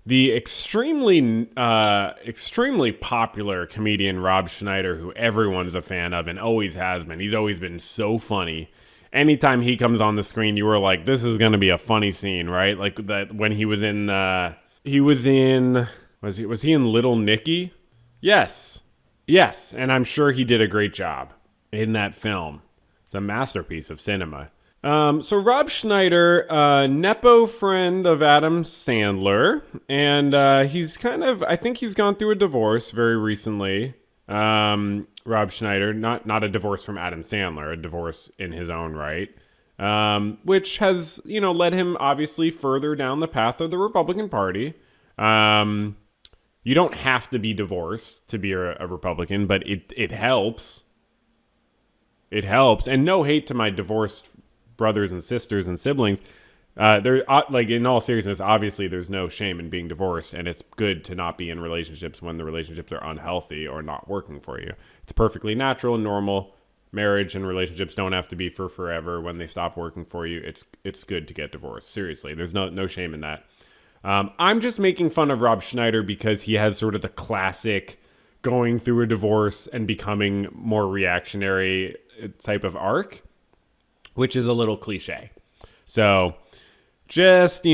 the extremely popular comedian Rob Schneider, who everyone's a fan of and always has been. He's always been so funny. Anytime he comes on the screen, you were like, this is going to be a funny scene, right? Like that when he was in, was he in Little Nicky? Yes. Yes. And I'm sure he did a great job in that film. It's a masterpiece of cinema. So Rob Schneider, Nepo friend of Adam Sandler, and I think he's gone through a divorce very recently. Rob Schneider, not a divorce from Adam Sandler, a divorce in his own right, which has, led him obviously further down the path of the Republican Party. You don't have to be divorced to be a Republican, but it helps. It helps. And no hate to my divorced brothers and sisters and siblings. They're like, in all seriousness, obviously there's no shame in being divorced, and it's good to not be in relationships when the relationships are unhealthy or not working for you. It's perfectly natural and normal. Marriage and relationships don't have to be for forever. When they stop working for you, it's good to get divorced. Seriously, there's no shame in that. I'm just making fun of Rob Schneider because he has sort of the classic going through a divorce and becoming more reactionary type of arc, which is a little cliche. So just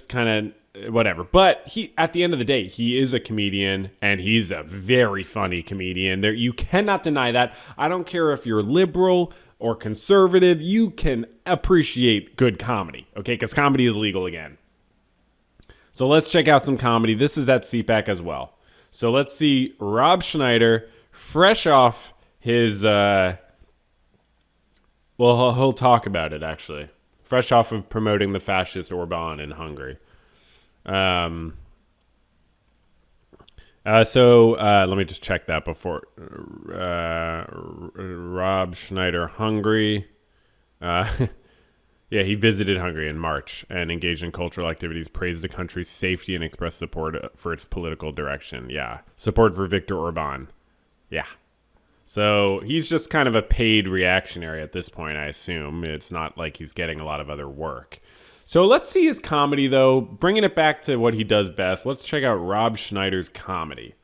kind of whatever. But at the end of the day, he is a comedian, and he's a very funny comedian. You cannot deny that. I don't care if you're liberal or conservative, you can appreciate good comedy, okay? Because comedy is legal again. So let's check out some comedy. This is at CPAC as well. So let's see Rob Schneider, fresh off his, he'll talk about it, actually. Fresh off of promoting the fascist Orban in Hungary. Let me just check that before. Rob Schneider, Hungary. Yeah, he visited Hungary in March and engaged in cultural activities, praised the country's safety, and expressed support for its political direction. Yeah. Support for Viktor Orban. Yeah. So he's just kind of a paid reactionary at this point, I assume. It's not like he's getting a lot of other work. So let's see his comedy, though. Bringing it back to what he does best, let's check out Rob Schneider's comedy.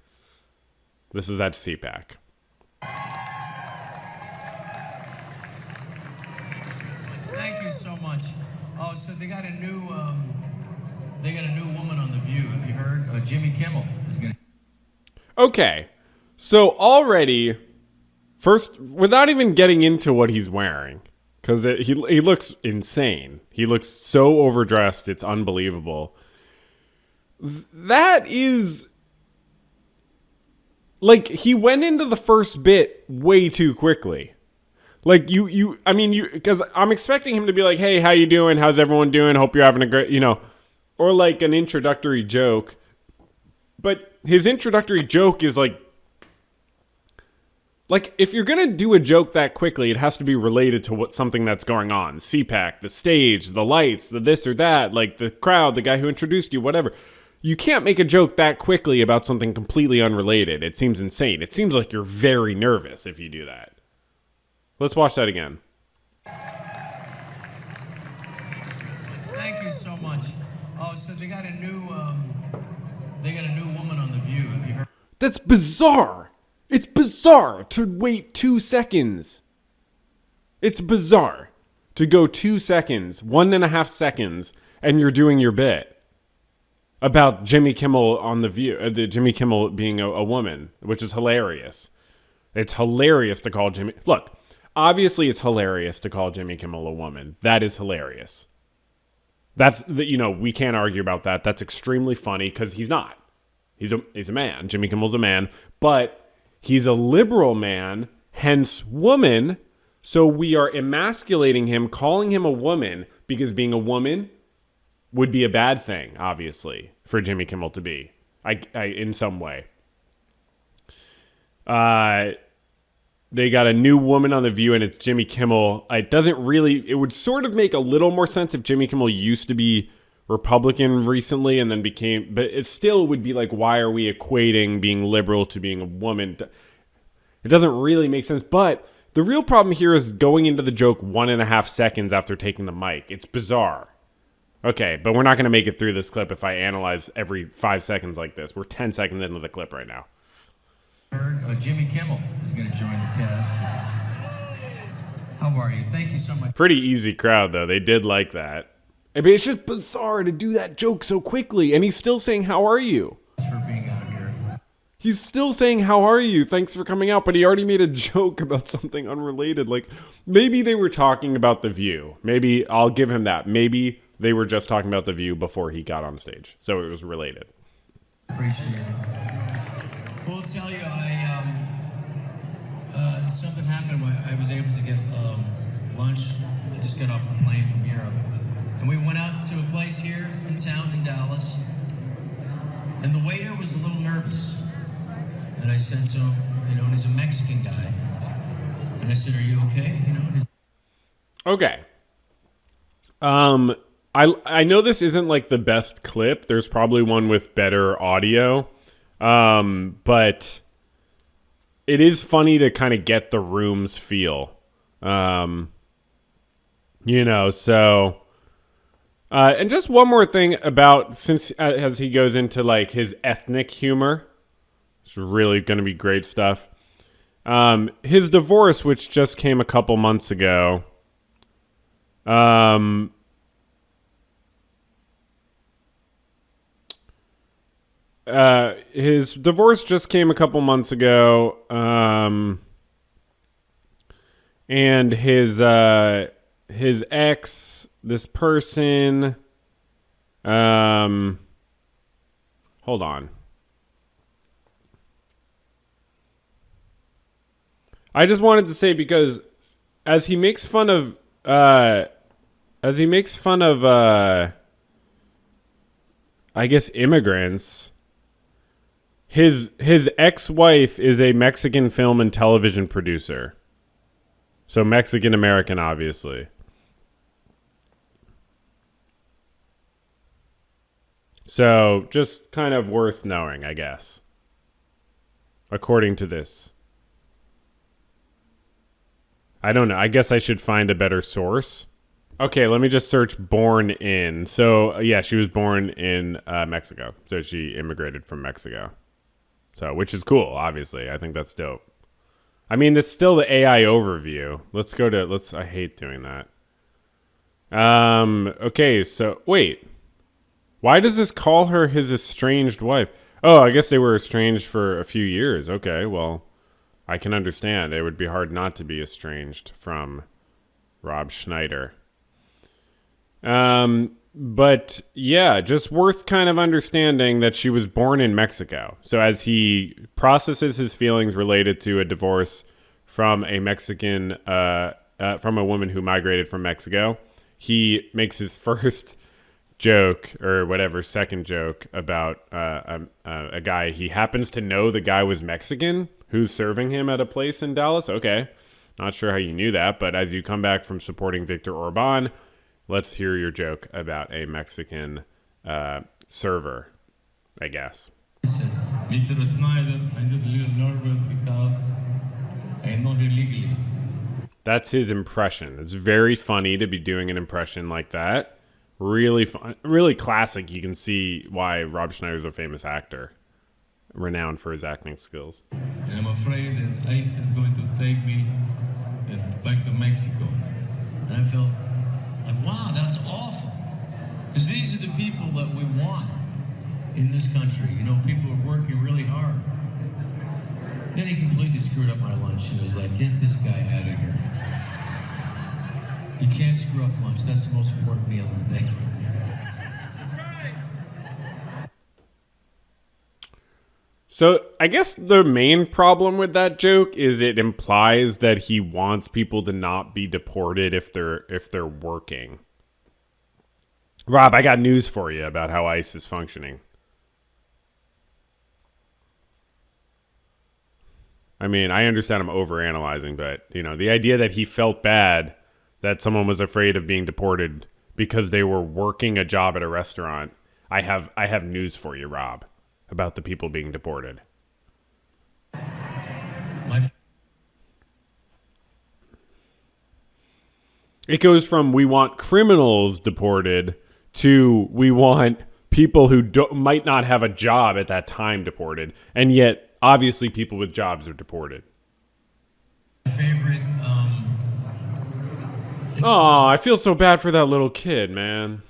This is at CPAC. Thank you so much. Oh, so they got a new woman on The View. Have you heard? Jimmy Kimmel is going to... Okay. So already, first, without even getting into what he's wearing, because he looks insane. He looks so overdressed, it's unbelievable. That is... Like, he went into the first bit way too quickly. Like, because I'm expecting him to be like, hey, how you doing? How's everyone doing? Hope you're having a great, or like an introductory joke. But his introductory joke is like, if you're going to do a joke that quickly, it has to be related to something that's going on. CPAC, the stage, the lights, the this or that, like the crowd, the guy who introduced you, whatever. You can't make a joke that quickly about something completely unrelated. It seems insane. It seems like you're very nervous if you do that. Let's watch that again. Thank you so much. Oh, so they got a new woman on The View. Have you heard? That's bizarre. It's bizarre to wait 2 seconds. It's bizarre to go 2 seconds, 1.5 seconds, and you're doing your bit about Jimmy Kimmel on The View, Jimmy Kimmel being a woman, which is hilarious. It's hilarious to call Jimmy... Look, obviously it's hilarious to call Jimmy Kimmel a woman. That is hilarious. We can't argue about that. That's extremely funny because he's not. He's a man. Jimmy Kimmel's a man, but he's a liberal man, hence woman. So we are emasculating him, calling him a woman, because being a woman would be a bad thing, obviously, for Jimmy Kimmel to be, in some way. They got a new woman on The View, and it's Jimmy Kimmel. It would sort of make a little more sense if Jimmy Kimmel used to be Republican recently and then but it still would be like, why are we equating being liberal to being a woman? It doesn't really make sense. But the real problem here is going into the joke 1.5 seconds after taking the mic. It's bizarre. Okay, but we're not going to make it through this clip if I analyze every 5 seconds like this. We're 10 seconds into the clip right now. Jimmy Kimmel is going to join the cast. How are you? Thank you so much. Pretty easy crowd, though. They did like that. I mean, it's just bizarre to do that joke so quickly. And he's still saying, how are you? For being out here. He's still saying, how are you? Thanks for coming out. But he already made a joke about something unrelated. Like, maybe they were talking about The View. Maybe I'll give him that. Maybe they were just talking about The View before he got on stage. So it was related. Appreciate it. Well, I'll tell you, something happened. I was able to get lunch. I just got off the plane from Europe. And we went out to a place here in town in Dallas. And the waiter was a little nervous. And I said to him, and he's a Mexican guy. And I said, are you okay? Okay. I know this isn't like the best clip. There's probably one with better audio. But it is funny to kind of get the room's feel. So, and just one more thing about, since as he goes into like his ethnic humor, it's really going to be great stuff. His divorce, which just came a couple months ago, his divorce just came a couple months ago, and his ex, this person, hold on. I just wanted to say, because as he makes fun of, I guess, immigrants, his ex-wife is a Mexican film and television producer. So Mexican-American, obviously. So just kind of worth knowing, I guess. According to this. I don't know. I guess I should find a better source. Okay, let me just search born in. So, yeah, she was born in Mexico. So she immigrated from Mexico. So, which is cool, obviously. I think that's dope. I mean, it's still the AI overview. Let's go to, I hate doing that. Okay, so, wait. Why does this call her his estranged wife? Oh, I guess they were estranged for a few years. Okay, well, I can understand. It would be hard not to be estranged from Rob Schneider. But yeah, just worth kind of understanding that she was born in Mexico. So as he processes his feelings related to a divorce from a Mexican, from a woman who migrated from Mexico, he makes his first joke, or whatever, second joke about a guy. He happens to know the guy was Mexican who's serving him at a place in Dallas. Okay, not sure how you knew that, but as you come back from supporting Viktor Orban, let's hear your joke about a Mexican server, I guess. Listen, Mr. Schneider, I'm just a little nervous because I'm not here legally. That's his impression. It's very funny to be doing an impression like that. Really fun, really classic. You can see why Rob Schneider's a famous actor, renowned for his acting skills. And I'm afraid that ICE is going to take me back to Mexico. And I felt like, wow, that's awful. Because these are the people that we want in this country. People are working really hard. Then he completely screwed up my lunch and was like, get this guy out of here. You can't screw up lunch. That's the most important meal of the day. So I guess the main problem with that joke is it implies that he wants people to not be deported if they're working. Rob, I got news for you about how ICE is functioning. I mean, I understand I'm overanalyzing, but the idea that he felt bad that someone was afraid of being deported because they were working a job at a restaurant. I have news for you, Rob, about the people being deported. It goes from we want criminals deported to we want people who might not have a job at that time deported, and yet obviously people with jobs are deported. Favorite. Oh, I feel so bad for that little kid, man.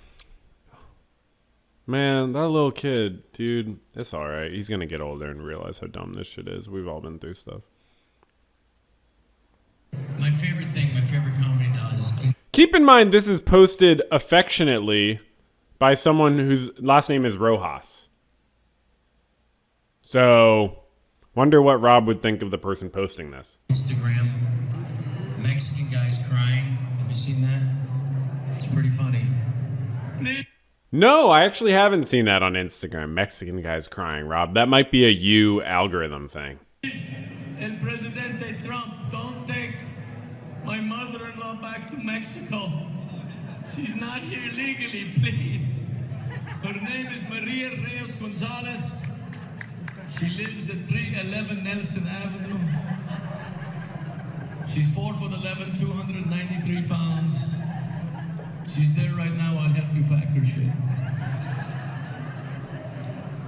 Man, that little kid, dude, it's all right. He's going to get older and realize how dumb this shit is. We've all been through stuff. My favorite thing, my favorite comedy now is... Keep in mind, this is posted affectionately by someone whose last name is Rojas. So, wonder what Rob would think of the person posting this. Instagram, Mexican guys crying. Have you seen that? It's pretty funny. No, I actually haven't seen that on Instagram. Mexican guys crying, Rob. That might be a you algorithm thing. El Presidente Trump, don't take my mother-in-law back to Mexico. She's not here legally, please. Her name is Maria Reyes Gonzalez. She lives at 311 Nelson Avenue. She's 4'11", 293 pounds. She's there right now. I'll help you pack her shit.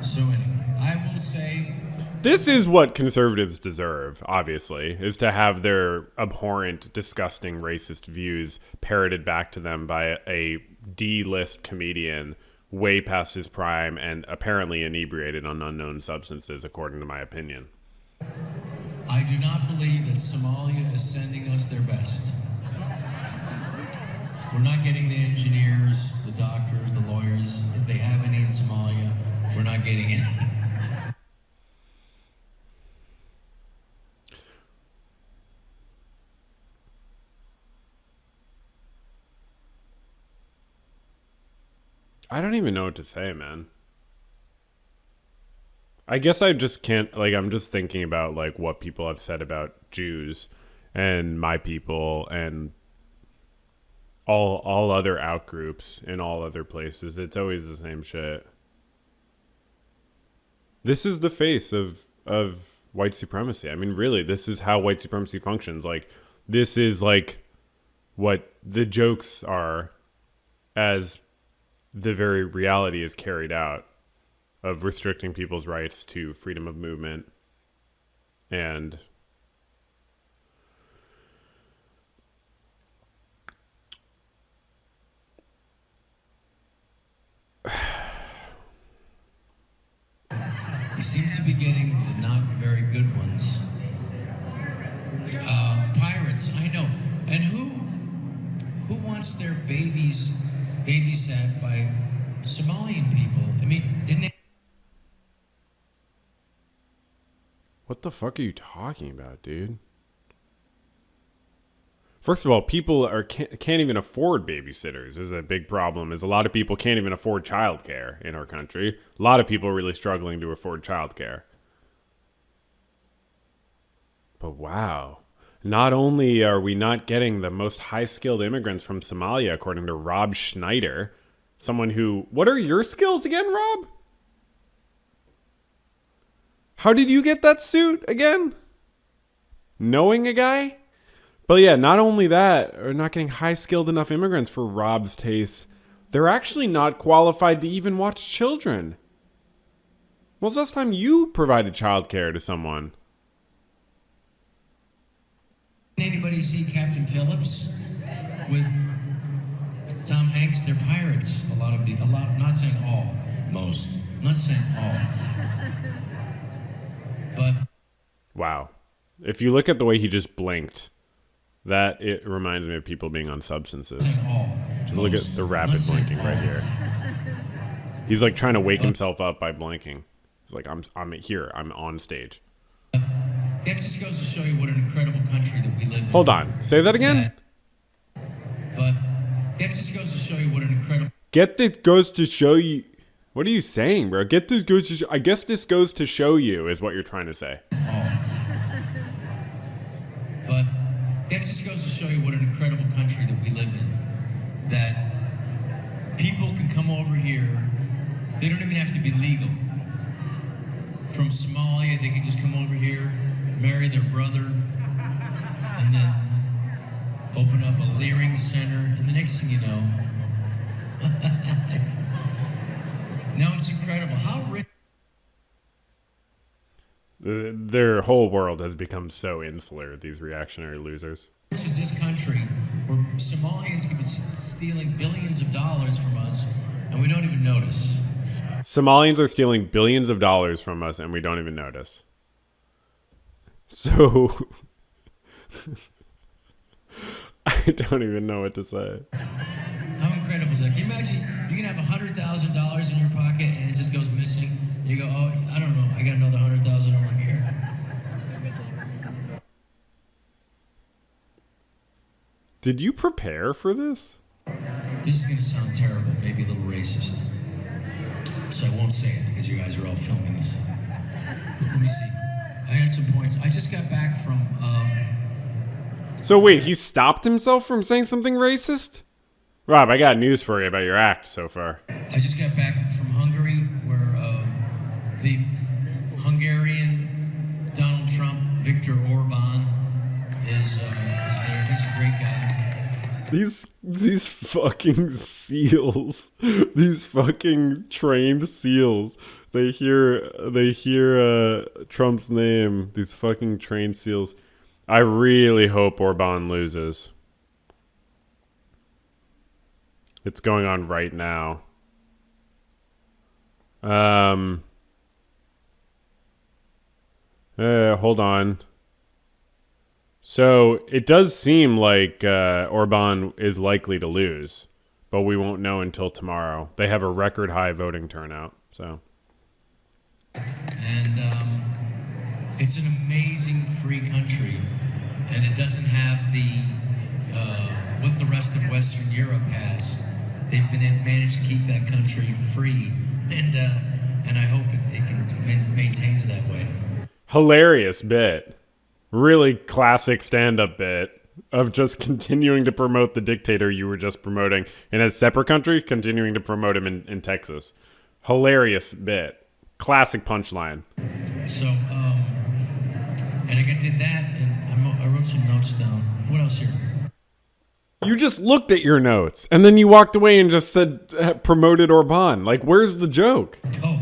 So anyway, I will say... This is what conservatives deserve, obviously, is to have their abhorrent, disgusting, racist views parroted back to them by a D-list comedian way past his prime and apparently inebriated on unknown substances, according to my opinion. I do not believe that Somalia is sending us their best. We're not getting the engineers, the doctors, the lawyers. If they have any in Somalia, we're not getting any. I don't even know what to say, man. I guess I just can't, like, I'm just thinking about, like, what people have said about Jews and my people and all other outgroups in all other places. It's always the same shit. This is the face of white supremacy. I mean, really, this is how white supremacy functions. Like, this is, like, what the jokes are as the very reality is carried out of restricting people's rights to freedom of movement and He seems to be getting the not very good ones. Pirates, I know. And who wants their babies babysat by Somalian people? I mean, didn't they... What the fuck are you talking about, dude? First of all, people can't even afford babysitters is a big problem. Is a lot of people can't even afford childcare in our country. A lot of people are really struggling to afford childcare. But wow. Not only are we not getting the most high-skilled immigrants from Somalia, according to Rob Schneider, someone who... What are your skills again, Rob? How did you get that suit again? Knowing a guy? But yeah, not only that, are not getting high-skilled enough immigrants for Rob's taste. They're actually not qualified to even watch children. When's the last time you provided childcare to someone? Anybody see Captain Phillips with Tom Hanks? They're pirates. A lot, not saying all, most. Not saying all. But wow. If you look at the way he just blinked, that it reminds me of people being on substances. Just look at the rapid blinking right here. He's like trying to wake himself up by blinking. He's like, I'm here. I'm on stage. That just goes to show you what an incredible country that we live in. Hold on. Say that again? But that just goes to show you what an incredible... Get this goes to show you... What are you saying, bro? Get this goes to... I guess this goes to show you is what you're trying to say. But that just goes to show you what an incredible country that we live in. That people can come over here. They don't even have to be legal. From Somalia, they can just come over here, marry their brother, and then open up a Leering Center. And the next thing you know, No, it's incredible. How rich Their whole world has become so insular, these reactionary losers. is this country where Somalians could be stealing billions of dollars from us and we don't even notice? Somalians are stealing billions of dollars from us and we don't even notice. So, I don't even know what to say. How incredible is that? Can you imagine you can have $100,000 in your pocket and it just goes missing? You go, oh, I don't know, I got another 100,000 over here. Did you prepare for this? This is going to sound terrible, maybe a little racist. So I won't say it because you guys are all filming this. But let me see. I had some points. I just got back from. So wait, he stopped himself from saying something racist? Rob, I got news for you about your act so far. I just got back from Hungary, where the Hungarian Donald Trump, Viktor Orban, is there. He's a great guy. These fucking seals, these fucking trained seals. They hear Trump's name. These fucking trained seals. I really hope Orban loses. It's going on right now. Hold on. So it does seem like Orban is likely to lose, but we won't know until tomorrow. They have a record high voting turnout. So, and it's an amazing free country, and it doesn't have the what the rest of Western Europe has. They've managed to keep that country free, and I hope it can maintains that way. Hilarious bit. Really classic stand-up bit of just continuing to promote the dictator you were just promoting in a separate country, continuing to promote him in Texas. Hilarious bit. Classic punchline. So, and I did that, and I wrote some notes down. What else here? You just looked at your notes, and then you walked away and just said, promoted Orban. Like, where's the joke? Oh,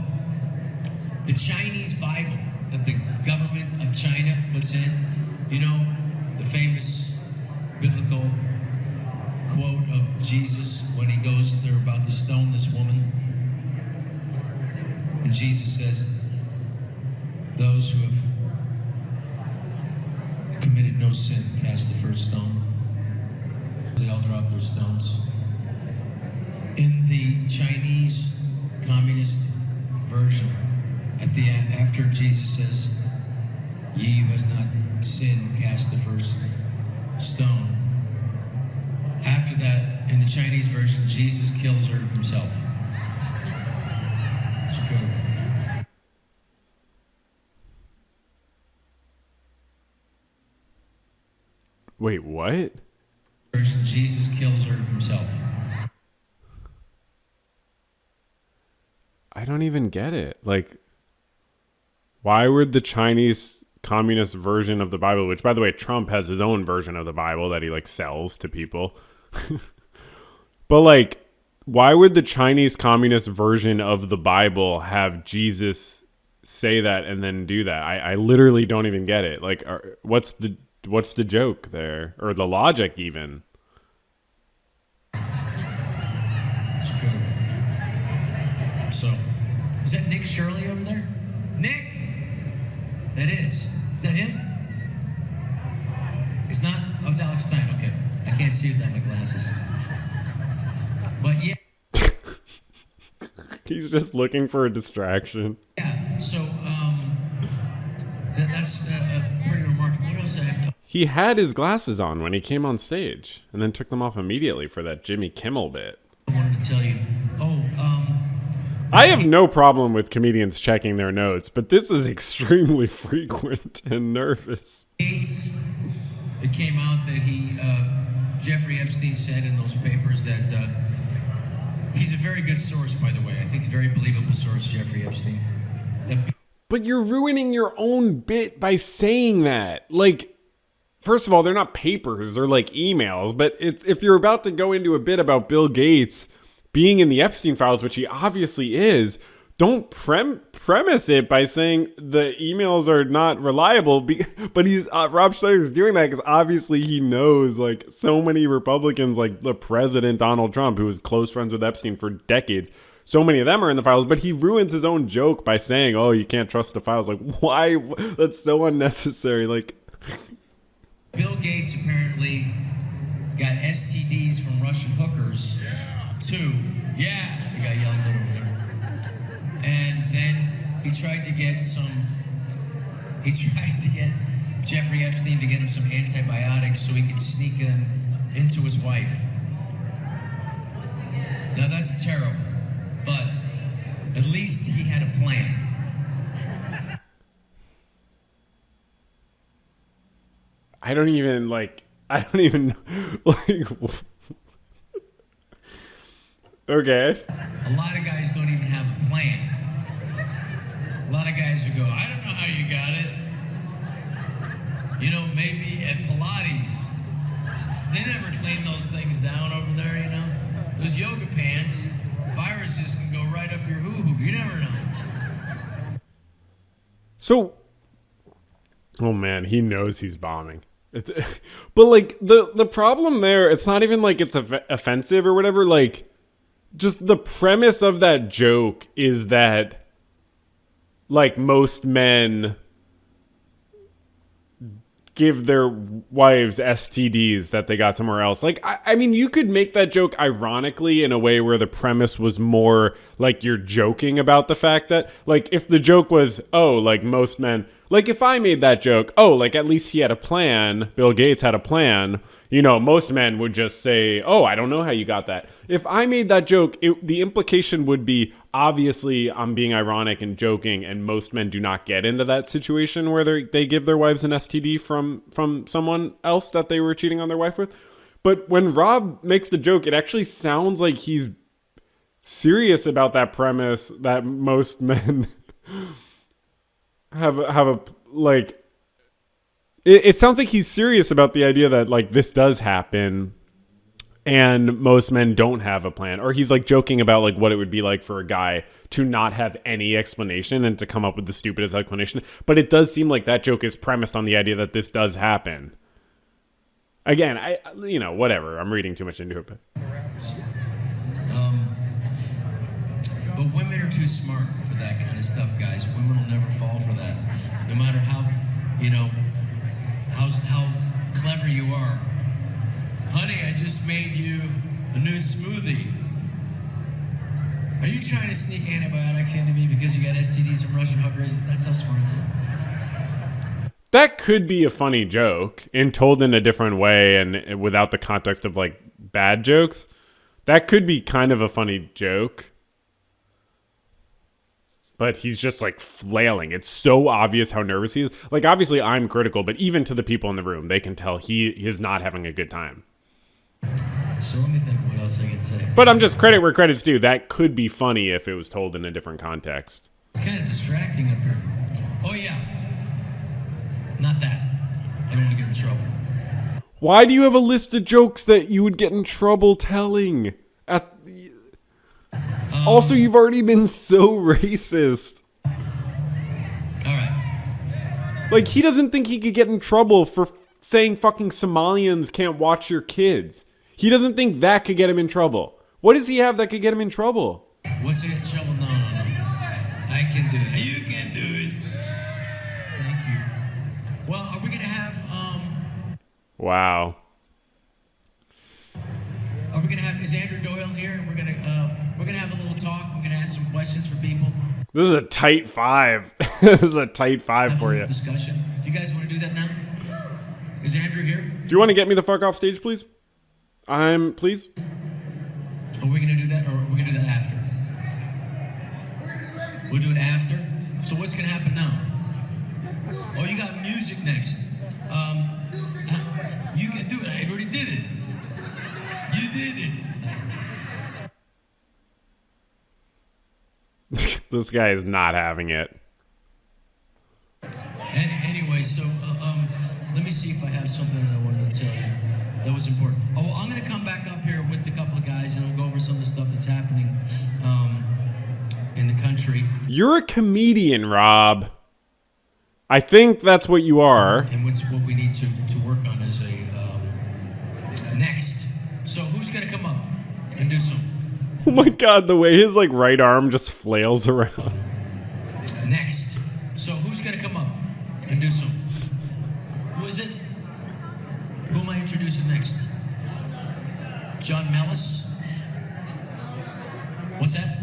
the Chinese Bible that the government of China puts in. You know, the famous biblical quote of Jesus when he goes, they're about to stone this woman. And Jesus says, those who have committed no sin cast the first stone. They all drop their stones. In the Chinese communist version, at the end, after Jesus says, "Ye who has not sinned, cast the first stone." After that, in the Chinese version, Jesus kills her himself. It's incredible. Wait, what? Version, Jesus kills her himself. I don't even get it. Like, why would the Chinese communist version of the Bible, which, by the way, Trump has his own version of the Bible that he, like, sells to people. But, like, why would the Chinese communist version of the Bible have Jesus say that and then do that? I literally don't even get it. Like, what's the joke there? Or the logic, even? It's incredible. So, is that Nick Shirley over there? Nick! That is. Is that him? It's not? Oh, it's Alex Stein. Okay. I can't see without my glasses. But yeah. He's just looking for a distraction. Yeah. So, that's pretty remarkable. What else I have? He had his glasses on when he came on stage and then took them off immediately for that Jimmy Kimmel bit. I wanted to tell you. I have no problem with comedians checking their notes, but this is extremely frequent and nervous. Gates, it came out that Jeffrey Epstein said in those papers that he's a very good source, by the way. I think a very believable source, Jeffrey Epstein. But you're ruining your own bit by saying that. Like, first of all, they're not papers, they're like emails. But it's if you're about to go into a bit about Bill Gates being in the Epstein files, which he obviously is, don't premise it by saying the emails are not reliable. But Rob Schneider's doing that because obviously he knows like so many Republicans, like the president Donald Trump, who was close friends with Epstein for decades. So many of them are in the files, but he ruins his own joke by saying, "Oh, you can't trust the files." Like, why? That's so unnecessary. Like, Bill Gates apparently got STDs from Russian hookers. Too. Yeah, the guy yells it over there. And then he tried to get Jeffrey Epstein to get him some antibiotics so he could sneak them into his wife. Now that's terrible, but at least he had a plan. I don't even like, okay. A lot of guys don't even have a plan. A lot of guys who go, I don't know how you got it. You know, maybe at Pilates. They never clean those things down over there, you know? Those yoga pants, viruses can go right up your hoo-hoo. You never know. So, oh man, he knows he's bombing. But like the problem there, it's not even like it's offensive or whatever. Like, just the premise of that joke is that like most men give their wives STDs that they got somewhere else. Like, I mean, you could make that joke ironically in a way where the premise was more like you're joking about the fact that, like, if the joke was, oh, like most men, like if I made that joke, oh, like at least he had a plan, Bill Gates had a plan, you know, most men would just say, oh, I don't know how you got that. If I made that joke, the implication would be, obviously I'm being ironic and joking, and most men do not get into that situation where they give their wives an STD from someone else that they were cheating on their wife with. But when Rob makes the joke, it actually sounds like he's serious about that premise that most men have a like. It sounds like he's serious about the idea that like this does happen and most men don't have a plan, or he's like joking about like what it would be like for a guy to not have any explanation and to come up with the stupidest explanation. But it does seem like that joke is premised on the idea that this does happen. Again, whatever. I'm reading too much into it. But women are too smart for that kind of stuff, guys. Women will never fall for that. No matter how, how clever you are. Honey, I just made you a new smoothie. Are you trying to sneak antibiotics into me because you got STDs from Russian hookers? That's how smart you are. That could be a funny joke and told in a different way and without the context of like bad jokes. That could be kind of a funny joke. But he's just like flailing. It's so obvious how nervous he is. Like, obviously I'm critical, but even to the people in the room, they can tell he is not having a good time. So let me think what else I can say. But I'm just credit where credit's due. That could be funny if it was told in a different context. It's kind of distracting up here. Oh yeah. Not that. I don't want to get in trouble. Why do you have a list of jokes that you would get in trouble telling? Also, you've already been so racist. All right. Like, he doesn't think he could get in trouble for saying fucking Somalians can't watch your kids. He doesn't think that could get him in trouble. What does he have that could get him in trouble? What's he in trouble? No. I can do it. You can do it. Thank you. Well, are we going to have... Wow. Are we going to have... Is Andrew Doyle here? We're going to have a little talk. We're going to ask some questions for people. This is a tight five. This is a tight five for you. Discussion. You guys want to do that now? Is Andrew here? Do you want to get me the fuck off stage, please? Please? Are we going to do that, or are we going to do that after? We'll do it after? So what's going to happen now? Oh, you got music next. You can do it. I already did it. You did it. This guy is not having it. Anyway, so let me see if I have something that I wanted to tell you. That was important. Oh, well, I'm going to come back up here with a couple of guys, and we'll go over some of the stuff that's happening in the country. You're a comedian, Rob. I think that's what you are. And what we need to work on is a next. So who's going to come up and do some? Oh my God, the way his like right arm just flails around. Next. So who's going to come up and do some? Who is it? Who am I introducing next? John Mellis? What's that?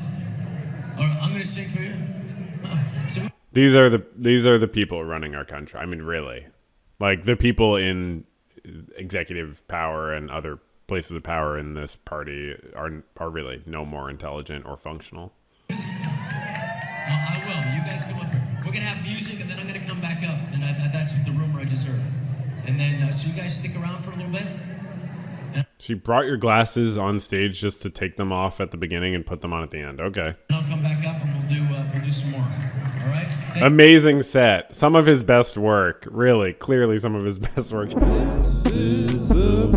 All right, I'm going to sing for you. So These are the people running our country. I mean, really, like the people in executive power and other places of power in this party are really no more intelligent or functional. I will. You guys come up here. We're gonna have music, and then I'm gonna come back up, and that's what the rumor I just heard. And then, so you guys stick around for a little bit. She brought your glasses on stage just to take them off at the beginning and put them on at the end. Okay. And I'll come back up, and we'll do some more. All right. Amazing set. Some of his best work. Really, clearly some of his best work. This is a